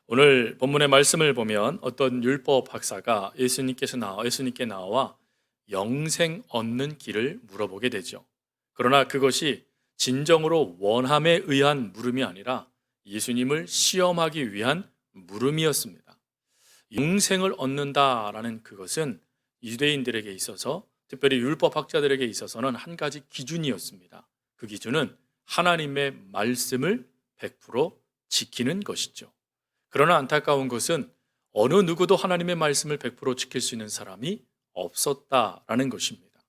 오늘 본문의 말씀을 보면 어떤 율법 학사가 예수님께 나와 영생 얻는 길을 물어보게 되죠. 그러나 그것이 진정으로 원함에 의한 물음이 아니라 예수님을 시험하기 위한 물음이었습니다. 영생을 얻는다라는 그것은 유대인들에게 있어서, 특별히 율법 학자들에게 있어서는 한 가지 기준이었습니다. 그 기준은 하나님의 말씀을 100% 지키는 것이죠. 그러나 안타까운 것은 어느 누구도 하나님의 말씀을 100% 지킬 수 있는 사람이 없었다라는 것입니다.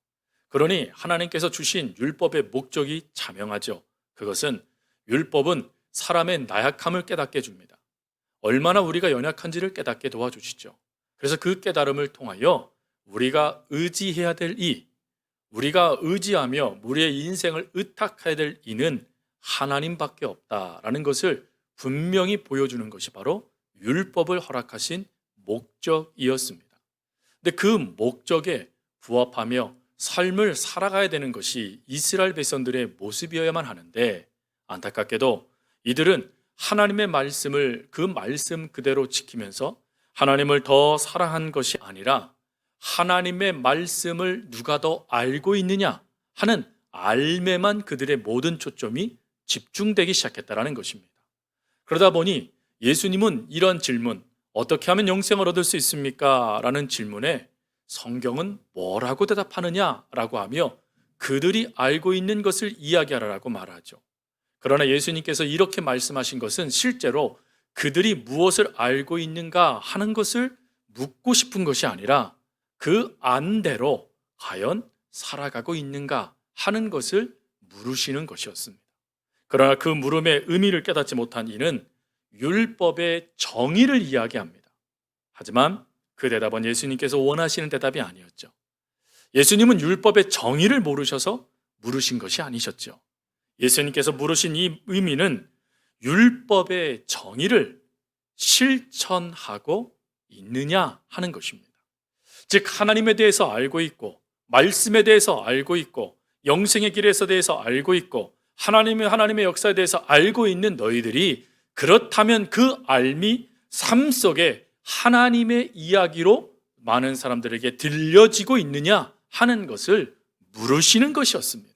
그러니 하나님께서 주신 율법의 목적이 자명하죠. 그것은 율법은 사람의 나약함을 깨닫게 해줍니다. 얼마나 우리가 연약한지를 깨닫게 도와주시죠. 그래서 그 깨달음을 통하여 우리가 의지해야 될 우리가 의지하며 우리의 인생을 의탁해야 될 이는 하나님밖에 없다라는 것을 분명히 보여주는 것이 바로 율법을 허락하신 목적이었습니다. 근데 그 목적에 부합하며 삶을 살아가야 되는 것이 이스라엘 백성들의 모습이어야만 하는데, 안타깝게도 이들은 하나님의 말씀을 그 말씀 그대로 지키면서 하나님을 더 사랑한 것이 아니라 하나님의 말씀을 누가 더 알고 있느냐 하는 알매만 그들의 모든 초점이 집중되기 시작했다는 것입니다. 그러다 보니 예수님은 이런 질문, 어떻게 하면 영생을 얻을 수 있습니까? 라는 질문에 성경은 뭐라고 대답하느냐라고 하며 그들이 알고 있는 것을 이야기하라고 말하죠. 그러나 예수님께서 이렇게 말씀하신 것은 실제로 그들이 무엇을 알고 있는가 하는 것을 묻고 싶은 것이 아니라 그 안대로 과연 살아가고 있는가 하는 것을 물으시는 것이었습니다. 그러나 그 물음의 의미를 깨닫지 못한 이는 율법의 정의를 이야기합니다. 하지만 그 대답은 예수님께서 원하시는 대답이 아니었죠. 예수님은 율법의 정의를 모르셔서 물으신 것이 아니셨죠. 예수님께서 물으신 이 의미는 율법의 정의를 실천하고 있느냐 하는 것입니다. 즉 하나님에 대해서 알고 있고 말씀에 대해서 알고 있고 영생의 길에 대해서 알고 있고 하나님의 역사에 대해서 알고 있는 너희들이 그렇다면 그 알미 삶 속에 하나님의 이야기로 많은 사람들에게 들려지고 있느냐 하는 것을 물으시는 것이었습니다.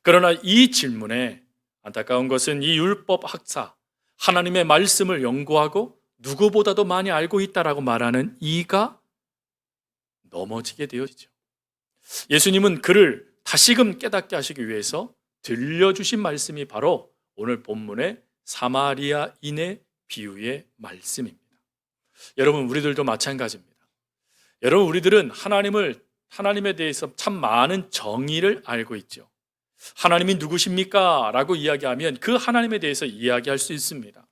그러나 이 질문에 안타까운 것은 이 율법 학사, 하나님의 말씀을 연구하고 누구보다도 많이 알고 있다라고 말하는 이가 넘어지게 되어지죠. 예수님은 그를 다시금 깨닫게 하시기 위해서 들려주신 말씀이 바로 오늘 본문의 사마리아인의 비유의 말씀입니다. 여러분, 우리들도 마찬가지입니다. 여러분, 우리들은 하나님에 대해서 참 많은 정의를 알고 있죠. 하나님이 누구십니까? 라고 이야기하면 그 하나님에 대해서 이야기할 수 있습니다.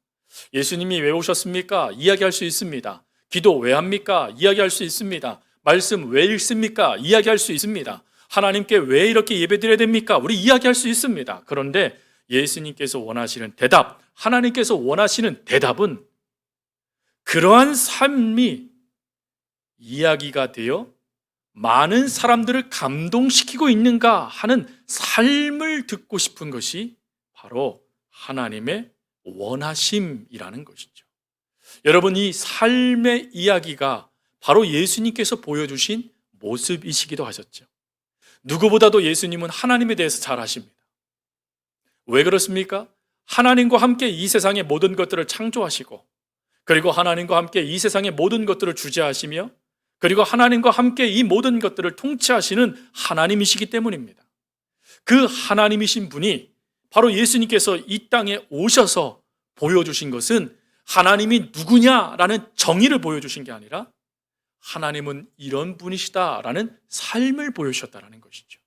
예수님이 왜 오셨습니까? 이야기할 수 있습니다. 기도 왜 합니까? 이야기할 수 있습니다. 말씀 왜 읽습니까? 이야기할 수 있습니다. 하나님께 왜 이렇게 예배드려야 됩니까? 우리 이야기할 수 있습니다. 그런데 예수님께서 원하시는 대답, 하나님께서 원하시는 대답은 그러한 삶이 이야기가 되어 많은 사람들을 감동시키고 있는가 하는 삶을 듣고 싶은 것이 바로 하나님의 원하심이라는 것이죠. 여러분, 이 삶의 이야기가 바로 예수님께서 보여주신 모습이시기도 하셨죠. 누구보다도 예수님은 하나님에 대해서 잘 아십니다. 왜 그렇습니까? 하나님과 함께 이 세상의 모든 것들을 창조하시고, 그리고 하나님과 함께 이 세상의 모든 것들을 주재하시며, 그리고 하나님과 함께 이 모든 것들을 통치하시는 하나님이시기 때문입니다. 그 하나님이신 분이 바로 예수님께서 이 땅에 오셔서 보여주신 것은 하나님이 누구냐라는 정의를 보여주신 게 아니라 하나님은 이런 분이시다라는 삶을 보여주셨다는 것이죠.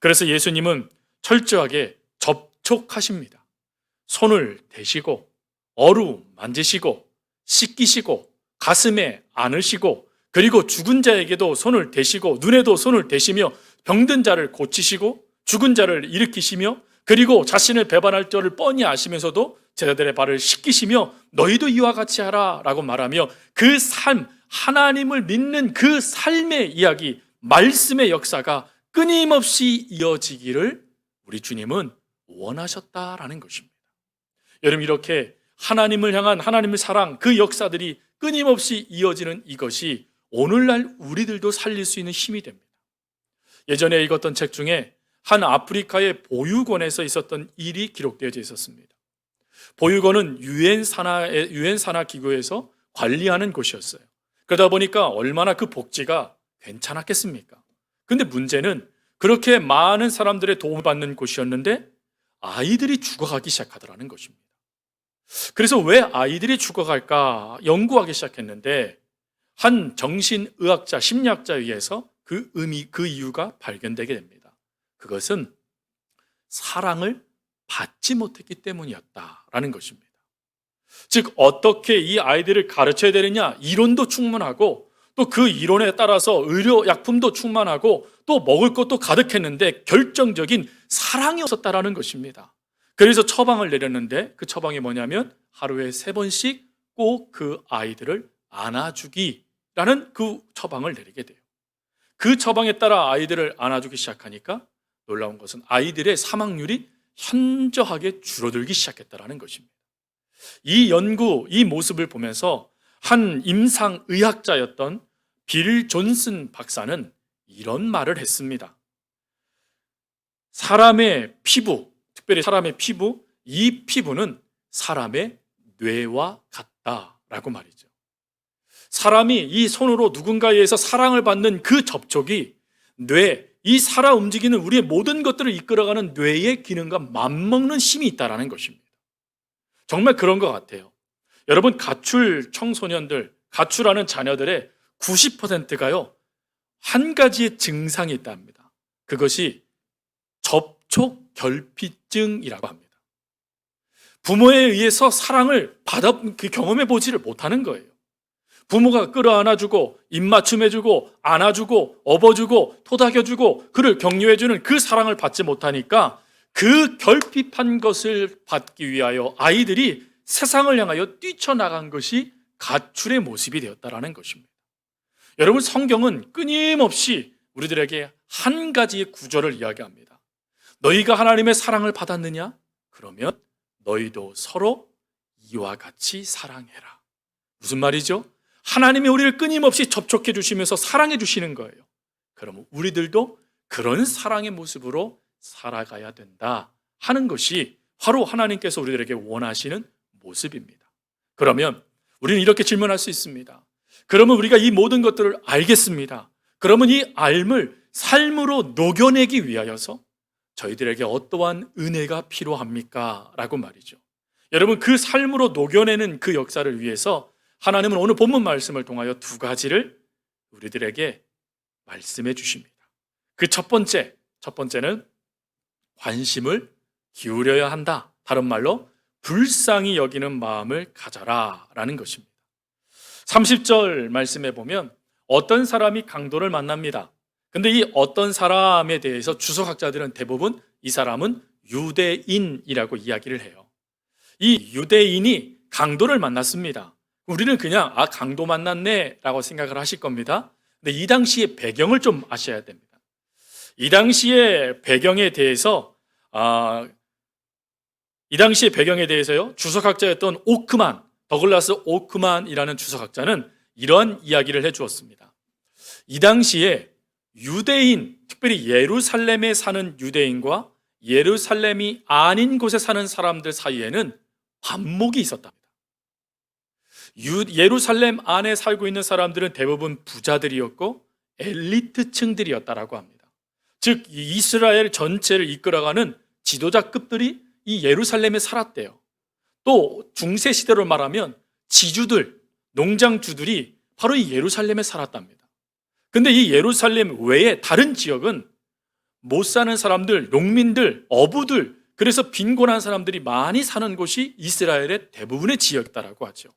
그래서 예수님은 철저하게 접촉하십니다. 손을 대시고 어루 만지시고 씻기시고 가슴에 안으시고, 그리고 죽은 자에게도 손을 대시고 눈에도 손을 대시며 병든 자를 고치시고 죽은 자를 일으키시며, 그리고 자신을 배반할 줄을 뻔히 아시면서도 제자들의 발을 씻기시며 너희도 이와 같이 하라 라고 말하며 그 삶, 하나님을 믿는 그 삶의 이야기, 말씀의 역사가 끊임없이 이어지기를 우리 주님은 원하셨다라는 것입니다. 여러분, 이렇게 하나님을 향한 하나님의 사랑, 그 역사들이 끊임없이 이어지는 이것이 오늘날 우리들도 살릴 수 있는 힘이 됩니다. 예전에 읽었던 책 중에 한 아프리카의 보육원에서 있었던 일이 기록되어져 있었습니다. 보육원은 유엔 산하 기구에서 관리하는 곳이었어요. 그러다 보니까 얼마나 그 복지가 괜찮았겠습니까? 근데 문제는 그렇게 많은 사람들의 도움을 받는 곳이었는데 아이들이 죽어가기 시작하더라는 것입니다. 그래서 왜 아이들이 죽어갈까 연구하기 시작했는데 한 정신의학자, 심리학자에 의해서 그 이유가 발견되게 됩니다. 그것은 사랑을 받지 못했기 때문이었다라는 것입니다. 즉 어떻게 이 아이들을 가르쳐야 되느냐 이론도 충분하고 또 그 이론에 따라서 의료약품도 충만하고 또 먹을 것도 가득했는데 결정적인 사랑이 없었다라는 것입니다. 그래서 처방을 내렸는데 그 처방이 뭐냐면 하루에 3번씩 꼭 그 아이들을 안아주기라는 그 처방을 내리게 돼요. 그 처방에 따라 아이들을 안아주기 시작하니까 놀라운 것은 아이들의 사망률이 현저하게 줄어들기 시작했다는 것입니다. 이 연구, 이 모습을 보면서 한 임상의학자였던 빌 존슨 박사는 이런 말을 했습니다. 사람의 피부, 특별히 사람의 피부, 이 피부는 사람의 뇌와 같다라고 말이죠. 사람이 이 손으로 누군가에 의해서 사랑을 받는 그 접촉이 뇌, 이 살아 움직이는 우리의 모든 것들을 이끌어가는 뇌의 기능과 맞먹는 힘이 있다는 것입니다. 정말 그런 것 같아요. 여러분 가출 청소년들, 가출하는 자녀들의 90%가요 한 가지의 증상이 있다 합니다. 그것이 접촉 결핍증이라고 합니다. 부모에 의해서 사랑을 경험해 보지를 못하는 거예요. 부모가 끌어안아주고 입맞춤해주고 안아주고 업어주고 토닥여주고 그를 격려해주는 그 사랑을 받지 못하니까 그 결핍한 것을 받기 위하여 아이들이 세상을 향하여 뛰쳐나간 것이 가출의 모습이 되었다는 것입니다. 여러분 성경은 끊임없이 우리들에게 한 가지의 구절을 이야기합니다. 너희가 하나님의 사랑을 받았느냐? 그러면 너희도 서로 이와 같이 사랑해라. 무슨 말이죠? 하나님이 우리를 끊임없이 접촉해 주시면서 사랑해 주시는 거예요. 그러면 우리들도 그런 사랑의 모습으로 살아가야 된다 하는 것이 바로 하나님께서 우리들에게 원하시는 모습입니다. 그러면 우리는 이렇게 질문할 수 있습니다. 그러면 우리가 이 모든 것들을 알겠습니다. 그러면 이 알을 삶으로 녹여내기 위하여서 저희들에게 어떠한 은혜가 필요합니까? 라고 말이죠. 여러분 그 삶으로 녹여내는 그 역사를 위해서 하나님은 오늘 본문 말씀을 통하여 2가지를 우리들에게 말씀해 주십니다. 그 첫 번째는 관심을 기울여야 한다. 다른 말로 불쌍히 여기는 마음을 가져라 라는 것입니다. 30절 말씀에 보면 어떤 사람이 강도를 만납니다. 근데 이 어떤 사람에 대해서 주석학자들은 대부분 이 사람은 유대인이라고 이야기를 해요. 이 유대인이 강도를 만났습니다. 우리는 그냥 강도 만났네 라고 생각을 하실 겁니다. 근데 이 당시의 배경을 좀 아셔야 됩니다. 이 당시의 배경에 대해서요 주석학자였던 더글라스 오크만이라는 주석학자는 이러한 이야기를 해주었습니다. 이 당시에 유대인, 특별히 예루살렘에 사는 유대인과 예루살렘이 아닌 곳에 사는 사람들 사이에는 반목이 있었답니다. 예루살렘 안에 살고 있는 사람들은 대부분 부자들이었고 엘리트층들이었다라고 합니다. 즉 이스라엘 전체를 이끌어가는 지도자급들이 이 예루살렘에 살았대요. 또 중세 시대로 말하면 지주들, 농장주들이 바로 이 예루살렘에 살았답니다. 근데 이 예루살렘 외에 다른 지역은 못 사는 사람들, 농민들, 어부들, 그래서 빈곤한 사람들이 많이 사는 곳이 이스라엘의 대부분의 지역이다라고 하죠.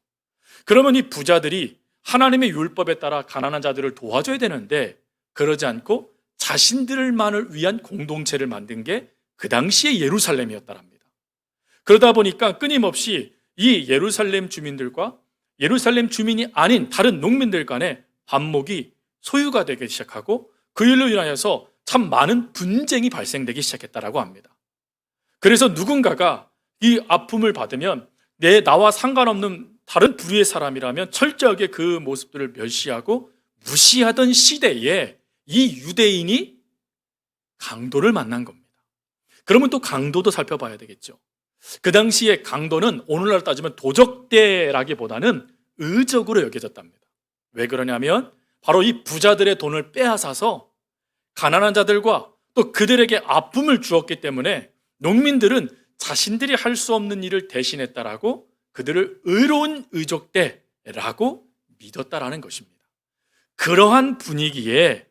그러면 이 부자들이 하나님의 율법에 따라 가난한 자들을 도와줘야 되는데 그러지 않고 자신들만을 위한 공동체를 만든 게 그 당시의 예루살렘이었다랍니다. 그러다 보니까 끊임없이 이 예루살렘 주민들과 예루살렘 주민이 아닌 다른 농민들 간의 반목이 소유가 되기 시작하고 그 일로 인하여서 참 많은 분쟁이 발생되기 시작했다라고 합니다. 그래서 누군가가 이 아픔을 받으면 나와 상관없는 다른 부류의 사람이라면 철저하게 그 모습들을 멸시하고 무시하던 시대에 이 유대인이 강도를 만난 겁니다. 그러면 또 강도도 살펴봐야 되겠죠. 그 당시에 강도는 오늘날 따지면 도적대라기보다는 의적으로 여겨졌답니다. 왜 그러냐면 바로 이 부자들의 돈을 빼앗아서 가난한 자들과 또 그들에게 아픔을 주었기 때문에 농민들은 자신들이 할 수 없는 일을 대신했다라고 그들을 의로운 의족대라고 믿었다라는 것입니다. 그러한 분위기에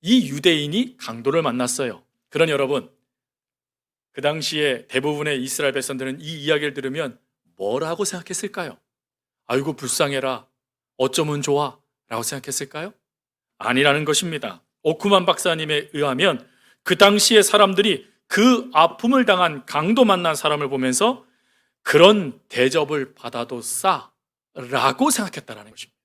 이 유대인이 강도를 만났어요. 그러니 여러분, 그 당시에 대부분의 이스라엘 백성들은 이 이야기를 들으면 뭐라고 생각했을까요? 아이고 불쌍해라, 어쩌면 좋아 라고 생각했을까요? 아니라는 것입니다. 오크만 박사님에 의하면 그 당시에 사람들이 그 아픔을 당한 강도 만난 사람을 보면서 그런 대접을 받아도 싸라고 생각했다라는 것입니다.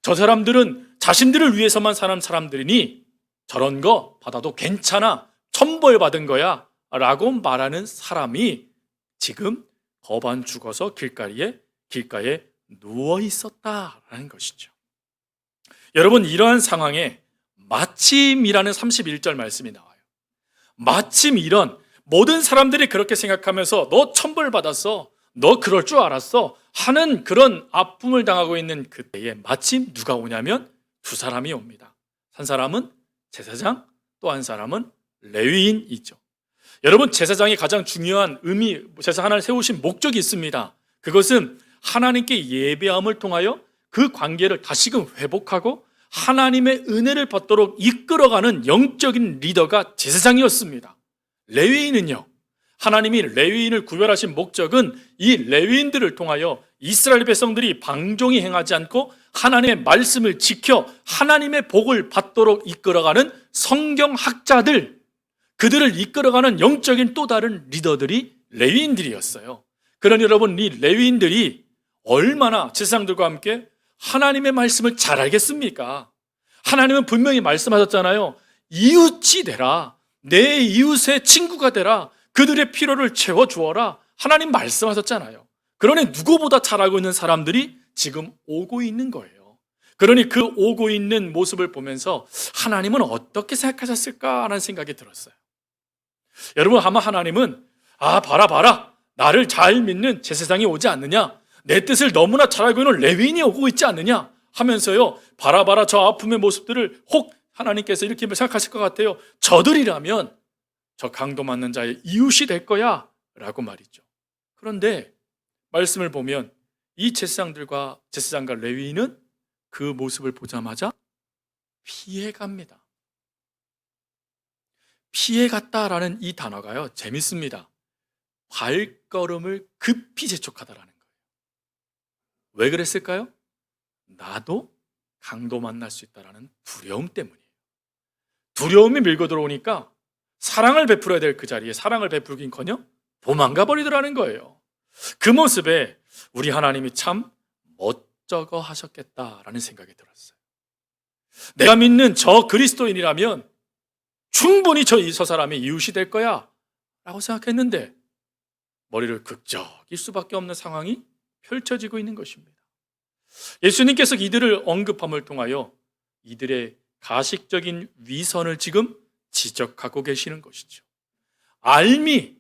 저 사람들은 자신들을 위해서만 사는 사람들이니 저런 거 받아도 괜찮아, 천벌 받은 거야 라고 말하는 사람이 지금 거반 죽어서 길가에 누워 있었다라는 것이죠. 여러분, 이러한 상황에 마침이라는 31절 말씀이 나와요. 마침 이런 모든 사람들이 그렇게 생각하면서 너 천벌 받았어, 너 그럴 줄 알았어 하는 그런 아픔을 당하고 있는 그때에 마침 누가 오냐면 두 사람이 옵니다. 한 사람은 제사장, 또 한 사람은 레위인이죠. 여러분, 제사장이 가장 중요한 의미, 제사 하나를 세우신 목적이 있습니다. 그것은 하나님께 예배함을 통하여 그 관계를 다시금 회복하고 하나님의 은혜를 받도록 이끌어가는 영적인 리더가 제사장이었습니다. 레위인은요, 하나님이 레위인을 구별하신 목적은 이 레위인들을 통하여 이스라엘 백성들이 방종이 행하지 않고 하나님의 말씀을 지켜 하나님의 복을 받도록 이끌어가는 성경학자들, 그들을 이끌어가는 영적인 또 다른 리더들이 레위인들이었어요. 그러니 여러분, 이 레위인들이 얼마나 제사장들과 함께 하나님의 말씀을 잘 알겠습니까? 하나님은 분명히 말씀하셨잖아요. 이웃이 되라, 내 이웃의 친구가 되라, 그들의 필요를 채워주어라. 하나님 말씀하셨잖아요. 그러니 누구보다 잘 알고 있는 사람들이 지금 오고 있는 거예요. 그러니 그 오고 있는 모습을 보면서 하나님은 어떻게 생각하셨을까 하는 생각이 들었어요. 여러분, 아마 하나님은 봐라, 나를 잘 믿는 제사장이 오지 않느냐, 내 뜻을 너무나 잘 알고 있는 레위인이 오고 있지 않느냐 하면서요, 봐라 저 아픔의 모습들을 혹 하나님께서 이렇게 생각하실 것 같아요. 저들이라면 저 강도 맞는 자의 이웃이 될 거야 라고 말이죠. 그런데 말씀을 보면 이 제사장과 레위인은 그 모습을 보자마자 피해갑니다. 피해갔다라는 이 단어가요, 재밌습니다. 발걸음을 급히 재촉하다라는 거예요. 왜 그랬을까요? 나도 강도 만날 수 있다라는 두려움 때문이에요. 두려움이 밀고 들어오니까 사랑을 베풀어야 될 그 자리에 사랑을 베풀긴커녕 도망가 버리더라는 거예요. 그 모습에 우리 하나님이 참 멋쩍어 하셨겠다라는 생각이 들었어요. 내가 믿는 저 그리스도인이라면 충분히 저 사람의 이웃이 될 거야 라고 생각했는데 머리를 극적일 수밖에 없는 상황이 펼쳐지고 있는 것입니다. 예수님께서 이들을 언급함을 통하여 이들의 가식적인 위선을 지금 지적하고 계시는 것이죠. 알미,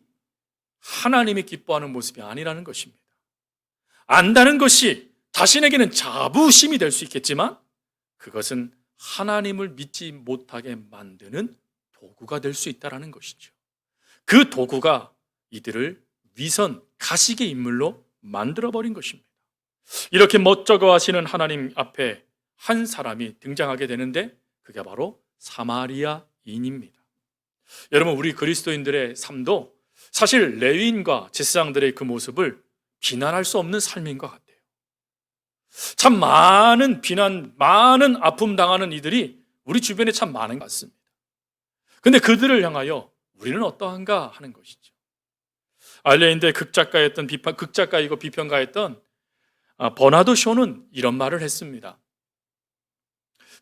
하나님이 기뻐하는 모습이 아니라는 것입니다. 안다는 것이 자신에게는 자부심이 될 수 있겠지만 그것은 하나님을 믿지 못하게 만드는 도구가 될 수 있다는 것이죠. 그 도구가 이들을 위선, 가식의 인물로 만들어버린 것입니다. 이렇게 멋쩍어 하시는 하나님 앞에 한 사람이 등장하게 되는데 그게 바로 사마리아인입니다. 여러분, 우리 그리스도인들의 삶도 사실 레위인과 제사장들의 그 모습을 비난할 수 없는 삶인 것 같아요. 참 많은 비난, 많은 아픔 당하는 이들이 우리 주변에 참 많은 것 같습니다. 근데 그들을 향하여 우리는 어떠한가 하는 것이죠. 알레인드의 극작가이고 비평가였던 버나드 쇼는 이런 말을 했습니다.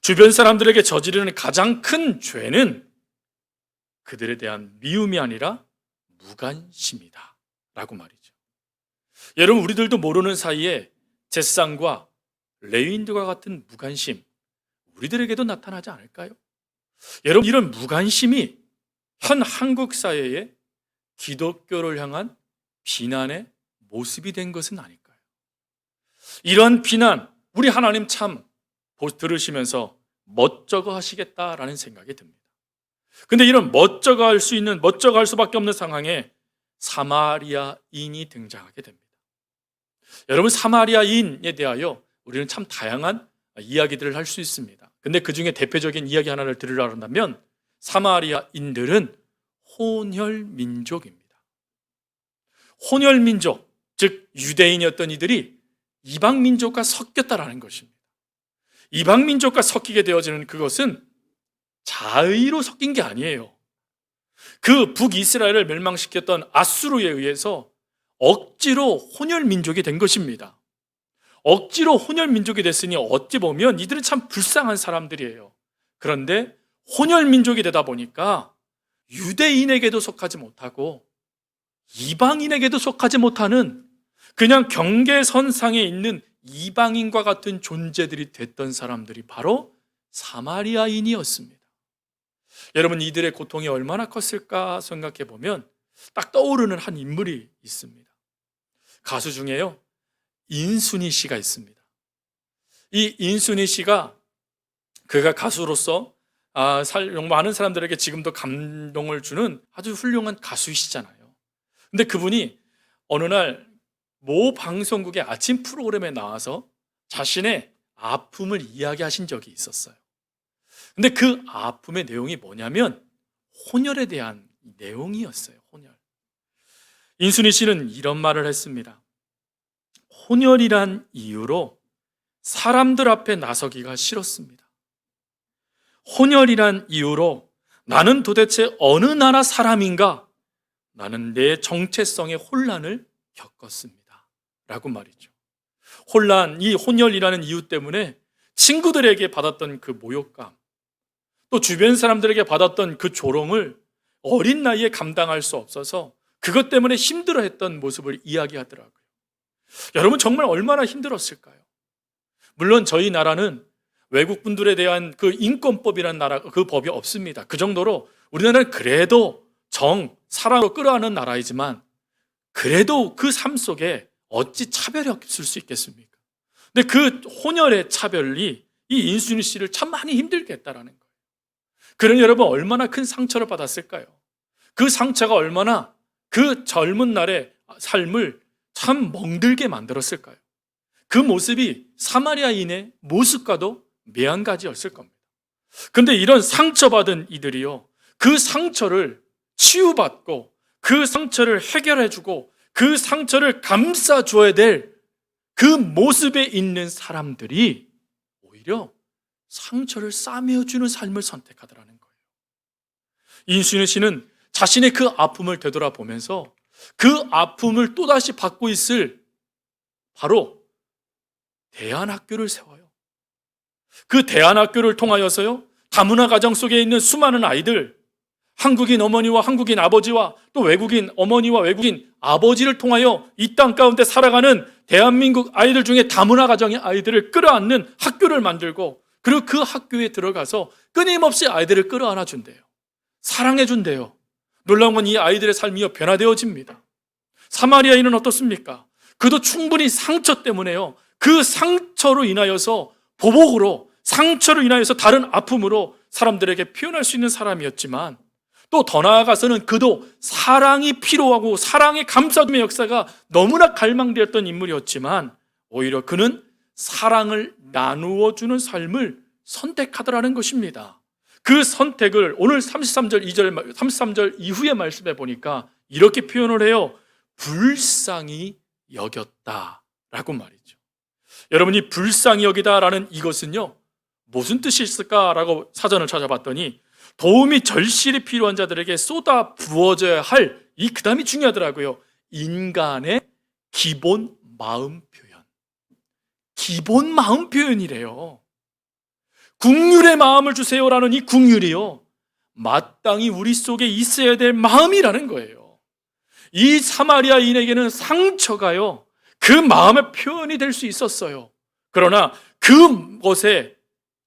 주변 사람들에게 저지르는 가장 큰 죄는 그들에 대한 미움이 아니라 무관심이다 라고 말이죠. 여러분, 우리들도 모르는 사이에 제사장과 레위인들과 같은 무관심, 우리들에게도 나타나지 않을까요? 여러분, 이런 무관심이 현 한국 사회에 기독교를 향한 비난의 모습이 된 것은 아닐까요? 이런 비난, 우리 하나님 참 들으시면서 멋쩍어 하시겠다라는 생각이 듭니다. 근데 이런 멋쩍어 할 수밖에 없는 상황에 사마리아인이 등장하게 됩니다. 여러분, 사마리아인에 대하여 우리는 참 다양한 이야기들을 할 수 있습니다. 근데 그 중에 대표적인 이야기 하나를 들으려 한다면 사마리아인들은 혼혈민족입니다. 혼혈민족, 즉 유대인이었던 이들이 이방민족과 섞였다라는 것입니다. 이방민족과 섞이게 되어지는 그것은 자의로 섞인 게 아니에요. 그 북이스라엘을 멸망시켰던 아수르에 의해서 억지로 혼혈민족이 된 것입니다. 억지로 혼혈민족이 됐으니 어찌 보면 이들은 참 불쌍한 사람들이에요. 그런데 혼혈민족이 되다 보니까 유대인에게도 속하지 못하고 이방인에게도 속하지 못하는 그냥 경계선상에 있는 이방인과 같은 존재들이 됐던 사람들이 바로 사마리아인이었습니다. 여러분, 이들의 고통이 얼마나 컸을까 생각해 보면 딱 떠오르는 한 인물이 있습니다. 가수 중에요, 인순이 씨가 있습니다. 이 인순이 씨가 그가 가수로서 많은 사람들에게 지금도 감동을 주는 아주 훌륭한 가수이시잖아요. 근데 그분이 어느 날 모 방송국의 아침 프로그램에 나와서 자신의 아픔을 이야기하신 적이 있었어요. 근데 그 아픔의 내용이 뭐냐면 혼혈에 대한 내용이었어요. 혼혈. 인순이 씨는 이런 말을 했습니다. 혼혈이란 이유로 사람들 앞에 나서기가 싫었습니다. 혼혈이란 이유로 나는 도대체 어느 나라 사람인가? 나는 내 정체성의 혼란을 겪었습니다. 라고 말이죠. 이 혼혈이라는 이유 때문에 친구들에게 받았던 그 모욕감, 또 주변 사람들에게 받았던 그 조롱을 어린 나이에 감당할 수 없어서 그것 때문에 힘들어했던 모습을 이야기하더라고요. 여러분, 정말 얼마나 힘들었을까요? 물론 저희 나라는 외국 분들에 대한 그 인권법이라는 그 법이 없습니다. 그 정도로 우리나라는 그래도 사랑으로 끌어안는 나라이지만 그래도 그 삶 속에 어찌 차별이 없을 수 있겠습니까? 근데 그 혼혈의 차별이 이 인순이 씨를 참 많이 힘들게 했다라는 거예요. 그러니 여러분, 얼마나 큰 상처를 받았을까요? 그 상처가 얼마나 그 젊은 날의 삶을 참 멍들게 만들었을까요? 그 모습이 사마리아인의 모습과도 매한가지였을 겁니다. 그런데 이런 상처받은 이들이요, 그 상처를 치유받고 그 상처를 해결해주고 그 상처를 감싸줘야 될 그 모습에 있는 사람들이 오히려 상처를 싸매어주는 삶을 선택하더라는 거예요. 인순이 씨는 자신의 그 아픔을 되돌아보면서 그 아픔을 또다시 받고 있을 바로 대안학교를 세워요. 그 대안학교를 통하여서요, 다문화 가정 속에 있는 수많은 아이들, 한국인 어머니와 한국인 아버지와 또 외국인 어머니와 외국인 아버지를 통하여 이 땅 가운데 살아가는 대한민국 아이들 중에 다문화 가정의 아이들을 끌어안는 학교를 만들고, 그리고 그 학교에 들어가서 끊임없이 아이들을 끌어안아 준대요. 사랑해 준대요. 놀라운 건 이 아이들의 삶이 변화되어집니다. 사마리아인은 어떻습니까? 그도 충분히 상처 때문에요, 그 상처로 인하여서 보복으로, 상처로 인하여서 다른 아픔으로 사람들에게 표현할 수 있는 사람이었지만, 또 더 나아가서는 그도 사랑이 필요하고 사랑의 감싸움의 역사가 너무나 갈망되었던 인물이었지만, 오히려 그는 사랑을 나누어 주는 삶을 선택하더라는 것입니다. 그 선택을 오늘 33절 이후의 말씀에 보니까 이렇게 표현을 해요. 불쌍히 여겼다라고 말이죠. 여러분이 불쌍히 여기다라는 이것은요, 무슨 뜻이 있을까라고 사전을 찾아봤더니 도움이 절실히 필요한 자들에게 쏟아 부어져야 할 그 다음이 중요하더라고요. 인간의 기본 마음 표현. 기본 마음 표현이래요. 국률의 마음을 주세요라는 이 국률이요, 마땅히 우리 속에 있어야 될 마음이라는 거예요. 이 사마리아인에게는 상처가요, 그 마음의 표현이 될 수 있었어요. 그러나 그것에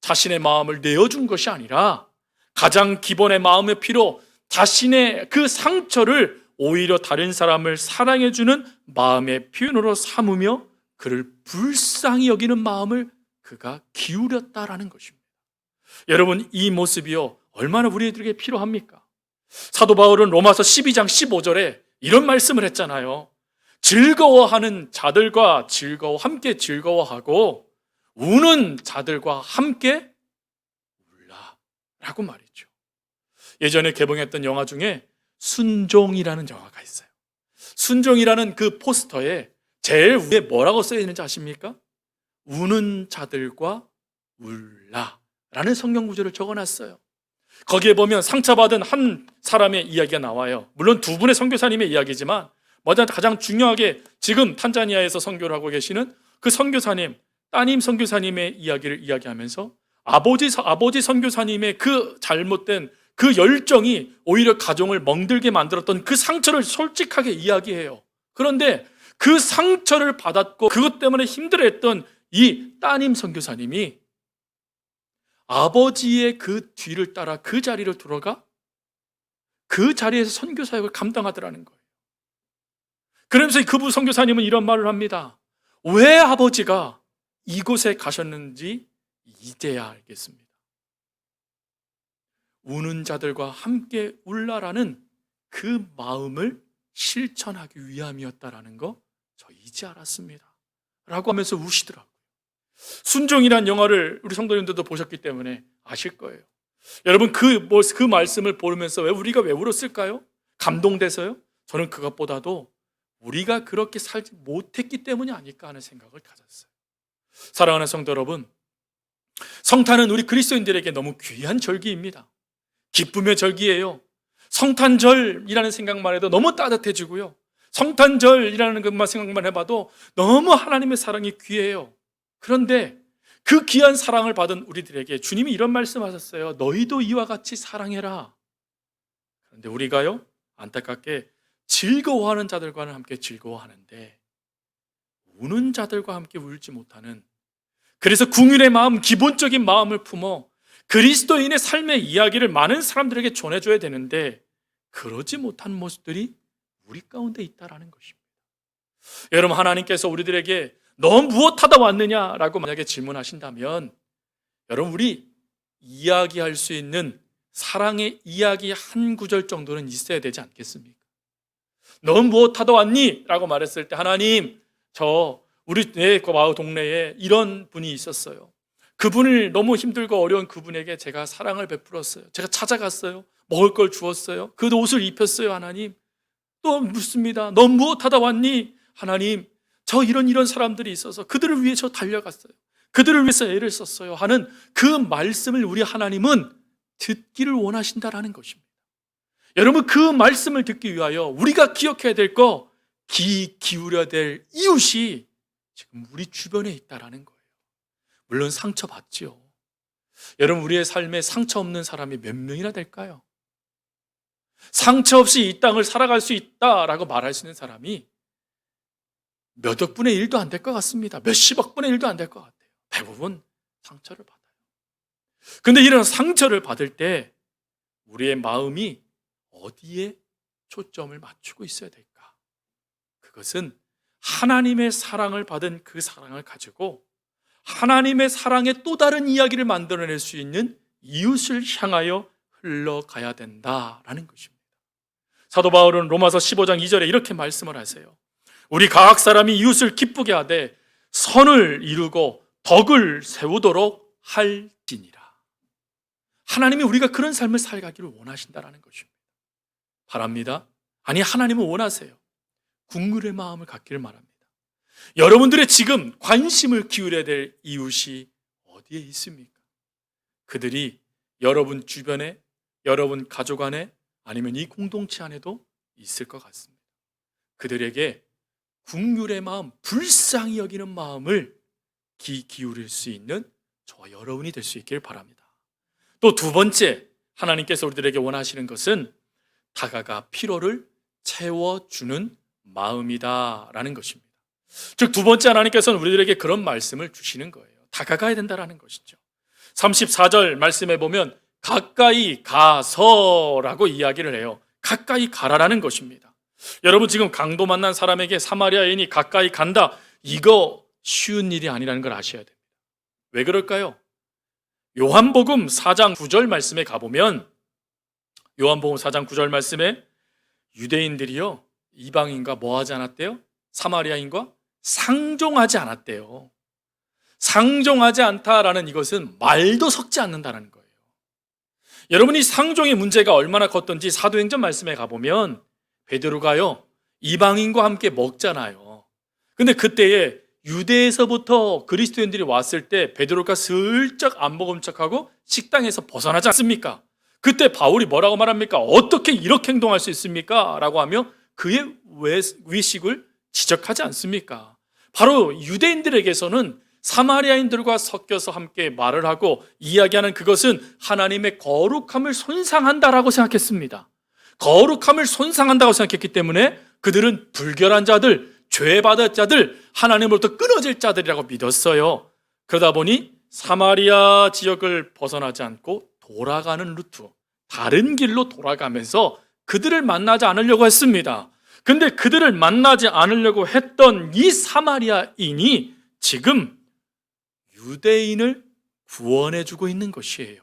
자신의 마음을 내어준 것이 아니라 가장 기본의 마음의 피로 자신의 그 상처를 오히려 다른 사람을 사랑해주는 마음의 표현으로 삼으며 그를 불쌍히 여기는 마음을 그가 기울였다라는 것입니다. 여러분, 이 모습이요 얼마나 우리에게 필요합니까? 사도 바울은 로마서 12장 15절에 이런 말씀을 했잖아요. 즐거워하는 자들과 함께 즐거워하고 우는 자들과 함께 울라 라고 말이죠. 예전에 개봉했던 영화 중에 순종이라는 영화가 있어요. 순종이라는 그 포스터에 제일 위에 뭐라고 쓰여 있는지 아십니까? 우는 자들과 울라 라는 성경 구절을 적어놨어요. 거기에 보면 상처받은 한 사람의 이야기가 나와요. 물론 두 분의 선교사님의 이야기지만 먼저 가장 중요하게 지금 탄자니아에서 선교를 하고 계시는 그 선교사님, 따님 선교사님의 이야기를 이야기하면서 아버지 선교사님의 그 잘못된 그 열정이 오히려 가정을 멍들게 만들었던 그 상처를 솔직하게 이야기해요. 그런데 그 상처를 받았고 그것 때문에 힘들어했던 이 따님 선교사님이 아버지의 그 뒤를 따라 그 자리로 들어가 그 자리에서 선교 사역을 감당하더라는 거예요. 그러면서 그분 선교사님은 이런 말을 합니다. 왜 아버지가 이곳에 가셨는지 이제야 알겠습니다. 우는 자들과 함께 울라라는 그 마음을 실천하기 위함이었다라는 거 저 이제 알았습니다 라고 하면서 우시더라고요. 순종이란 영화를 우리 성도님들도 보셨기 때문에 아실 거예요. 여러분 그 말씀을 보면서 우리가 왜 울었을까요? 감동돼서요? 저는 그것보다도 우리가 그렇게 살지 못했기 때문이 아닐까 하는 생각을 가졌어요. 사랑하는 성도 여러분, 성탄은 우리 그리스도인들에게 너무 귀한 절기입니다. 기쁨의 절기예요. 성탄절이라는 생각만 해도 너무 따뜻해지고요. 성탄절이라는 것만 생각만 해봐도 너무 하나님의 사랑이 귀해요. 그런데 그 귀한 사랑을 받은 우리들에게 주님이 이런 말씀하셨어요. 너희도 이와 같이 사랑해라. 그런데 우리가요 안타깝게 즐거워하는 자들과는 함께 즐거워하는데 우는 자들과 함께 울지 못하는, 그래서 궁율의 마음, 기본적인 마음을 품어 그리스도인의 삶의 이야기를 많은 사람들에게 전해줘야 되는데 그러지 못한 모습들이 우리 가운데 있다라는 것입니다. 여러분, 하나님께서 우리들에게 너 무엇하다 왔느냐라고 만약에 질문하신다면 여러분 우리 이야기할 수 있는 사랑의 이야기 한 구절 정도는 있어야 되지 않겠습니까? 너 무엇하다 왔니? 라고 말했을 때 하나님 우리 마을 동네에 이런 분이 있었어요. 그분을 너무 힘들고 어려운 그분에게 제가 사랑을 베풀었어요. 제가 찾아갔어요. 먹을 걸 주었어요. 그 옷을 입혔어요. 하나님. 또 묻습니다. 너 무엇하다 왔니? 하나님, 저 이런 사람들이 있어서 그들을 위해 저 달려갔어요. 그들을 위해서 애를 썼어요 하는 그 말씀을 우리 하나님은 듣기를 원하신다라는 것입니다. 여러분, 그 말씀을 듣기 위하여 우리가 기억해야 될 거, 귀 기울여야 될 이웃이 지금 우리 주변에 있다라는 거예요. 물론 상처받지요. 여러분, 우리의 삶에 상처 없는 사람이 몇 명이나 될까요? 상처 없이 이 땅을 살아갈 수 있다라고 말할 수 있는 사람이 몇 억분의 1도 안 될 것 같습니다. 몇십억 분의 1도 안 될 것 같아요. 대부분 상처를 받아요. 근데 이런 상처를 받을 때 우리의 마음이 어디에 초점을 맞추고 있어야 될까? 그것은 하나님의 사랑을 받은 그 사랑을 가지고 하나님의 사랑의 또 다른 이야기를 만들어낼 수 있는 이웃을 향하여 흘러가야 된다라는 것입니다. 사도 바울은 로마서 15장 2절에 이렇게 말씀을 하세요. 우리 각 사람이 이웃을 기쁘게 하되 선을 이루고 덕을 세우도록 할지니라. 하나님이 우리가 그런 삶을 살가기를 원하신다라는 것입니다. 바랍니다. 아니, 하나님은 원하세요. 국률의 마음을 갖기를 바랍니다. 여러분들의 지금 관심을 기울여야 될 이웃이 어디에 있습니까? 그들이 여러분 주변에, 여러분 가족 안에, 아니면 이 공동체 안에도 있을 것 같습니다. 그들에게 국률의 마음, 불쌍히 여기는 마음을 귀 기울일 수 있는 저와 여러분이 될 수 있길 바랍니다. 또 두 번째, 하나님께서 우리들에게 원하시는 것은 다가가 필요를 채워주는 마음이다라는 것입니다. 즉 두 번째, 하나님께서는 우리들에게 그런 말씀을 주시는 거예요. 다가가야 된다라는 것이죠. 34절 말씀에 보면 가까이 가서라고 이야기를 해요. 가까이 가라라는 것입니다. 여러분, 지금 강도 만난 사람에게 사마리아인이 가까이 간다, 이거 쉬운 일이 아니라는 걸 아셔야 됩니다. 왜 그럴까요? 요한복음 4장 9절 말씀에 가보면, 요한복음 4장 9절 말씀에 유대인들이요, 이방인과 뭐 하지 않았대요? 사마리아인과 상종하지 않았대요. 상종하지 않다라는 이것은 말도 섞지 않는다는 거예요. 여러분이 상종의 문제가 얼마나 컸던지 사도행전 말씀에 가보면 베드로가요, 이방인과 함께 먹잖아요. 근데 그때에 유대에서부터 그리스도인들이 왔을 때 베드로가 슬쩍 안 먹은 척하고 식당에서 벗어나지 않습니까? 그때 바울이 뭐라고 말합니까? 어떻게 이렇게 행동할 수 있습니까? 라고 하며 그의 위식을 지적하지 않습니까? 바로 유대인들에게서는 사마리아인들과 섞여서 함께 말을 하고 이야기하는 그것은 하나님의 거룩함을 손상한다라고 생각했습니다. 거룩함을 손상한다고 생각했기 때문에 그들은 불결한 자들, 죄받을 자들, 하나님으로부터 끊어질 자들이라고 믿었어요. 그러다 보니 사마리아 지역을 벗어나지 않고 돌아가는 루트, 다른 길로 돌아가면서 그들을 만나지 않으려고 했습니다. 근데 그들을 만나지 않으려고 했던 이 사마리아인이 지금 유대인을 구원해주고 있는 것이에요.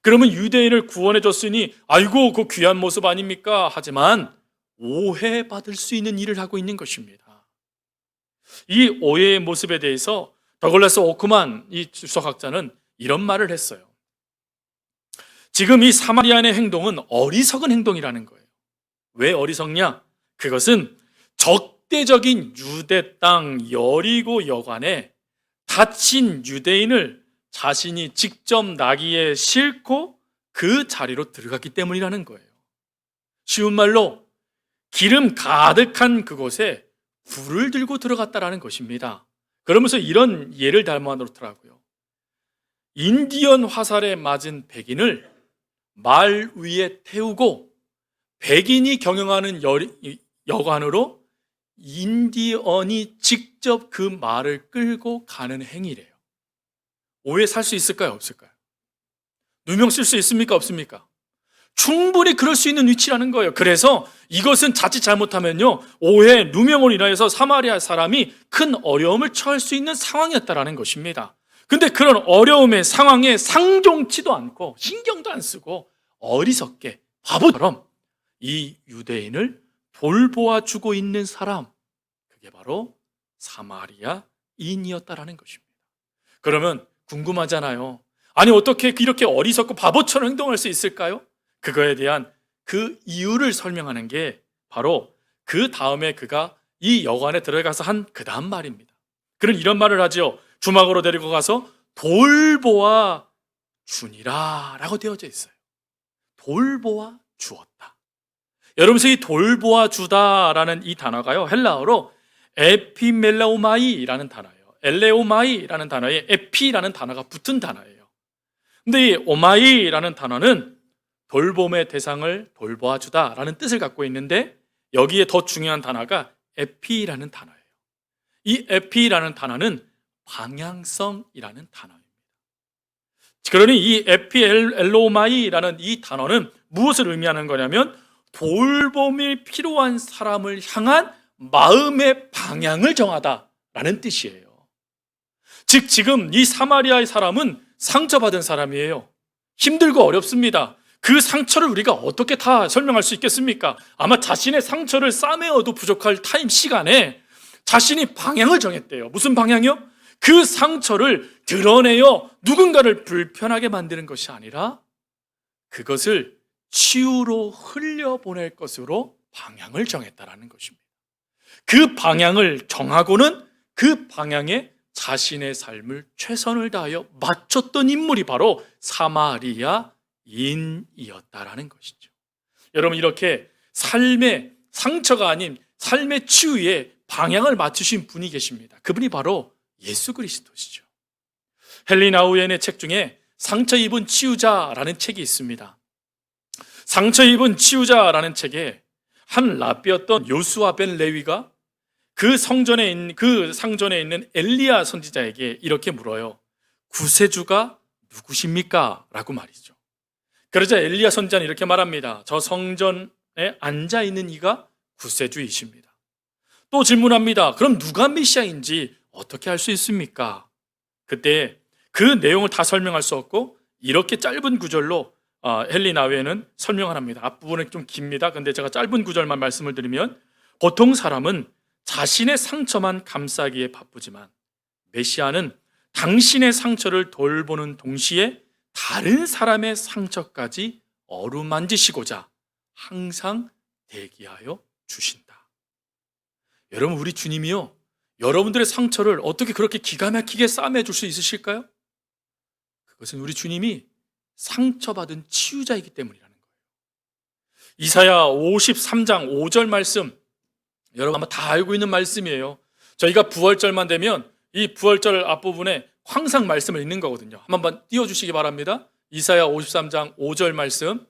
그러면 유대인을 구원해줬으니 아이고 그 귀한 모습 아닙니까? 하지만 오해받을 수 있는 일을 하고 있는 것입니다. 이 오해의 모습에 대해서 더글라스 오크만 이 주석학자는 이런 말을 했어요. 지금 이 사마리아인의 행동은 어리석은 행동이라는 거예요. 왜 어리석냐? 그것은 적대적인 유대 땅 여리고 여관에 다친 유대인을 자신이 직접 나귀에 싣고 그 자리로 들어갔기 때문이라는 거예요. 쉬운 말로 기름 가득한 그곳에 불을 들고 들어갔다라는 것입니다. 그러면서 이런 예를 닮아놓더라고요. 인디언 화살에 맞은 백인을 말 위에 태우고 백인이 경영하는 여관으로 인디언이 직접 그 말을 끌고 가는 행위래요. 오해 살 수 있을까요? 없을까요? 누명 쓸 수 있습니까? 없습니까? 충분히 그럴 수 있는 위치라는 거예요. 그래서 이것은 자칫 잘못하면요, 오해, 누명으로 인하여서 사마리아 사람이 큰 어려움을 처할 수 있는 상황이었다라는 것입니다. 근데 그런 어려움의 상황에 상종치도 않고 신경도 안 쓰고 어리석게 바보처럼 이 유대인을 돌보아 주고 있는 사람, 그게 바로 사마리아인이었다라는 것입니다. 그러면 궁금하잖아요. 아니 어떻게 이렇게 어리석고 바보처럼 행동할 수 있을까요? 그거에 대한 그 이유를 설명하는 게 바로 그 다음에 그가 이 여관에 들어가서 한 그 다음 말입니다. 그는 이런 말을 하죠. 주막으로 데리고 가서 돌보아 주니라 라고 되어져 있어요. 돌보아 주었다. 여러분, 이 돌보아 주다라는 이 단어가요, 헬라어로 에피멜레오마이라는 단어예요. 엘레오마이라는 단어에 에피라는 단어가 붙은 단어예요. 근데 이 오마이라는 단어는 돌봄의 대상을 돌보아 주다라는 뜻을 갖고 있는데 여기에 더 중요한 단어가 에피라는 단어예요. 이 에피라는 단어는 방향성이라는 단어입니다. 그러니 이 에피엘로마이라는 이 단어는 무엇을 의미하는 거냐면 돌봄이 필요한 사람을 향한 마음의 방향을 정하다라는 뜻이에요. 즉 지금 이 사마리아의 사람은 상처받은 사람이에요. 힘들고 어렵습니다. 그 상처를 우리가 어떻게 다 설명할 수 있겠습니까? 아마 자신의 상처를 싸매어도 부족할 시간에 자신이 방향을 정했대요. 무슨 방향이요? 그 상처를 드러내어 누군가를 불편하게 만드는 것이 아니라 그것을 치유로 흘려보낼 것으로 방향을 정했다라는 것입니다. 그 방향을 정하고는 그 방향에 자신의 삶을 최선을 다하여 맞췄던 인물이 바로 사마리아인이었다라는 것이죠. 여러분, 이렇게 삶의 상처가 아닌 삶의 치유에 방향을 맞추신 분이 계십니다. 그분이 바로 예수 그리스도시죠. 헨리 나우엔의 책 중에 상처 입은 치유자라는 책이 있습니다. 상처 입은 치유자라는 책에 한 랍비였던 요수아 벤 레위가 그 상전에 있는 엘리야 선지자에게 이렇게 물어요. 구세주가 누구십니까? 라고 말이죠. 그러자 엘리야 선지자는 이렇게 말합니다. 저 성전에 앉아 있는 이가 구세주이십니다. 또 질문합니다. 그럼 누가 메시아인지 어떻게 알 수 있습니까? 그때 그 내용을 다 설명할 수 없고 이렇게 짧은 구절로 헨리 나웨는 설명을 합니다. 앞부분은 좀 깁니다. 근데 제가 짧은 구절만 말씀을 드리면, 보통 사람은 자신의 상처만 감싸기에 바쁘지만 메시아는 당신의 상처를 돌보는 동시에 다른 사람의 상처까지 어루만지시고자 항상 대기하여 주신다. 여러분, 우리 주님이요, 여러분들의 상처를 어떻게 그렇게 기가 막히게 싸매줄 수 있으실까요? 그것은 우리 주님이 상처받은 치유자이기 때문이라는 거예요. 이사야 53장 5절 말씀, 여러분 아마 다 알고 있는 말씀이에요. 저희가 부활절만 되면 이 부활절 앞부분에 항상 말씀을 읽는 거거든요. 한번 띄워주시기 바랍니다. 이사야 53장 5절 말씀,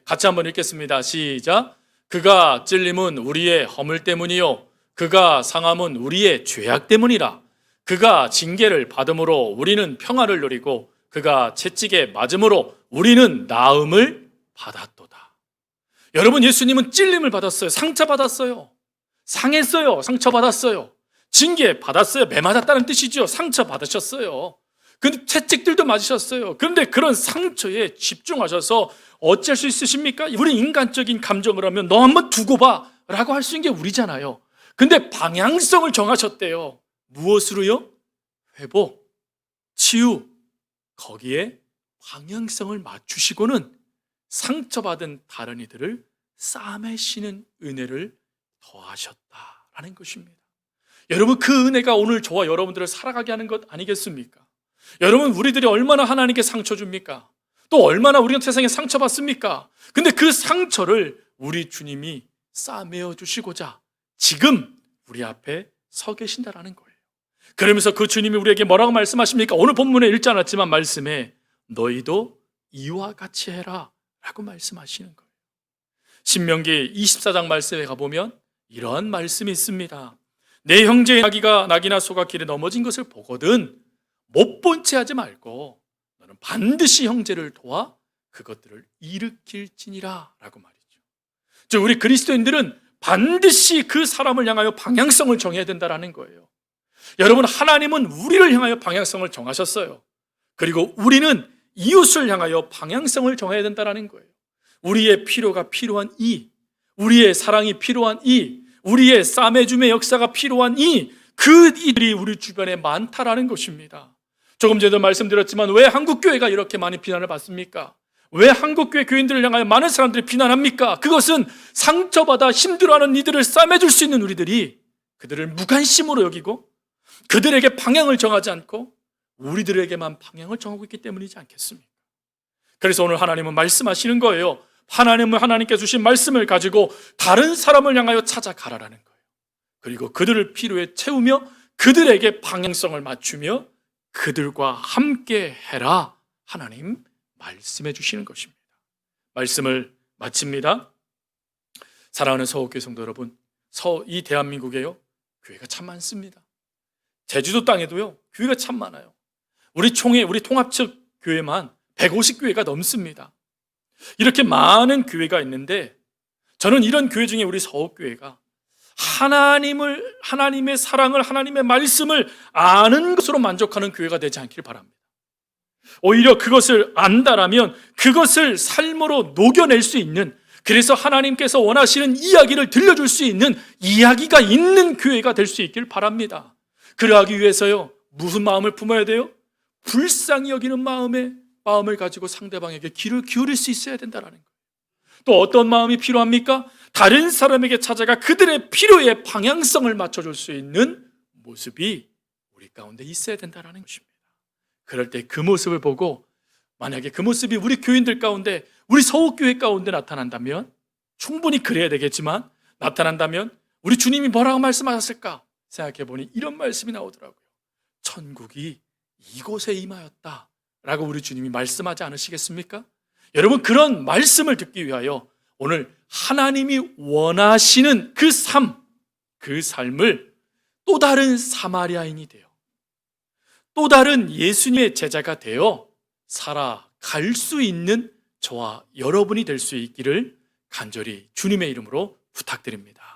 같이 한번 읽겠습니다. 시작. 그가 찔림은 우리의 허물 때문이요 그가 상함은 우리의 죄악 때문이라. 그가 징계를 받음으로 우리는 평화를 누리고 그가 채찍에 맞음으로 우리는 나음을 받았도다. 여러분, 예수님은 찔림을 받았어요. 상처받았어요. 상했어요. 상처받았어요. 징계 받았어요. 매 맞았다는 뜻이죠. 상처 받으셨어요. 근데 채찍들도 맞으셨어요. 그런데 그런 상처에 집중하셔서 어쩔 수 있으십니까? 우리 인간적인 감정을 하면 너 한번 두고 봐 라고 할 수 있는 게 우리잖아요. 근데 방향성을 정하셨대요. 무엇으로요? 회복, 치유. 거기에 방향성을 맞추시고는 상처받은 다른 이들을 싸매시는 은혜를 더하셨다라는 것입니다. 여러분, 그 은혜가 오늘 저와 여러분들을 살아가게 하는 것 아니겠습니까? 여러분, 우리들이 얼마나 하나님께 상처 줍니까? 또 얼마나 우리가 세상에 상처받습니까? 근데 그 상처를 우리 주님이 싸매어 주시고자 지금 우리 앞에 서 계신다라는 거예요. 그러면서 그 주님이 우리에게 뭐라고 말씀하십니까? 오늘 본문에 읽지 않았지만 말씀에 너희도 이와 같이 해라 라고 말씀하시는 거예요. 신명기 24장 말씀에 가보면 이러한 말씀이 있습니다. 내 형제의 낙이나 소가 길에 넘어진 것을 보거든 못 본 채 하지 말고 너는 반드시 형제를 도와 그것들을 일으킬지니라 라고 말이죠. 즉, 우리 그리스도인들은 반드시 그 사람을 향하여 방향성을 정해야 된다는 거예요. 여러분, 하나님은 우리를 향하여 방향성을 정하셨어요. 그리고 우리는 이웃을 향하여 방향성을 정해야 된다는 거예요. 우리의 필요가 필요한 우리의 사랑이 필요한 우리의 싸매줌의 역사가 필요한 그 이들이 우리 주변에 많다라는 것입니다. 조금 전에도 말씀드렸지만 왜 한국교회가 이렇게 많이 비난을 받습니까? 왜 한국교회 교인들을 향하여 많은 사람들이 비난합니까? 그것은 상처받아 힘들어하는 이들을 싸매줄 수 있는 우리들이 그들을 무관심으로 여기고 그들에게 방향을 정하지 않고 우리들에게만 방향을 정하고 있기 때문이지 않겠습니까? 그래서 오늘 하나님은 말씀하시는 거예요. 하나님은 하나님께 주신 말씀을 가지고 다른 사람을 향하여 찾아가라라는 거예요. 그리고 그들을 필요에 채우며 그들에게 방향성을 맞추며 그들과 함께 해라. 하나님 말씀해 주시는 것입니다. 말씀을 마칩니다. 사랑하는 서울교회 성도 여러분, 이 대한민국에요, 교회가 참 많습니다. 제주도 땅에도요, 교회가 참 많아요. 우리 통합측 교회만 150교회가 넘습니다. 이렇게 많은 교회가 있는데 저는 이런 교회 중에 우리 서울교회가 하나님의 사랑을, 하나님의 말씀을 아는 것으로 만족하는 교회가 되지 않길 바랍니다. 오히려 그것을 안다라면 그것을 삶으로 녹여낼 수 있는, 그래서 하나님께서 원하시는 이야기를 들려줄 수 있는 이야기가 있는 교회가 될 수 있길 바랍니다. 그러하기 위해서요, 무슨 마음을 품어야 돼요? 불쌍히 여기는 마음을 가지고 상대방에게 귀를 기울일 수 있어야 된다는 거예요. 또 어떤 마음이 필요합니까? 다른 사람에게 찾아가 그들의 필요에 방향성을 맞춰줄 수 있는 모습이 우리 가운데 있어야 된다는 것입니다. 그럴 때 그 모습을 보고, 만약에 그 모습이 우리 교인들 가운데, 우리 서울교회 가운데 나타난다면, 충분히 그래야 되겠지만 나타난다면 우리 주님이 뭐라고 말씀하셨을까 생각해보니 이런 말씀이 나오더라고요. 천국이 이곳에 임하였다 라고 우리 주님이 말씀하지 않으시겠습니까? 여러분, 그런 말씀을 듣기 위하여 오늘 하나님이 원하시는 그 삶, 그 삶을 또 다른 사마리아인이 되어 또 다른 예수님의 제자가 되어 살아갈 수 있는 저와 여러분이 될 수 있기를 간절히 주님의 이름으로 부탁드립니다.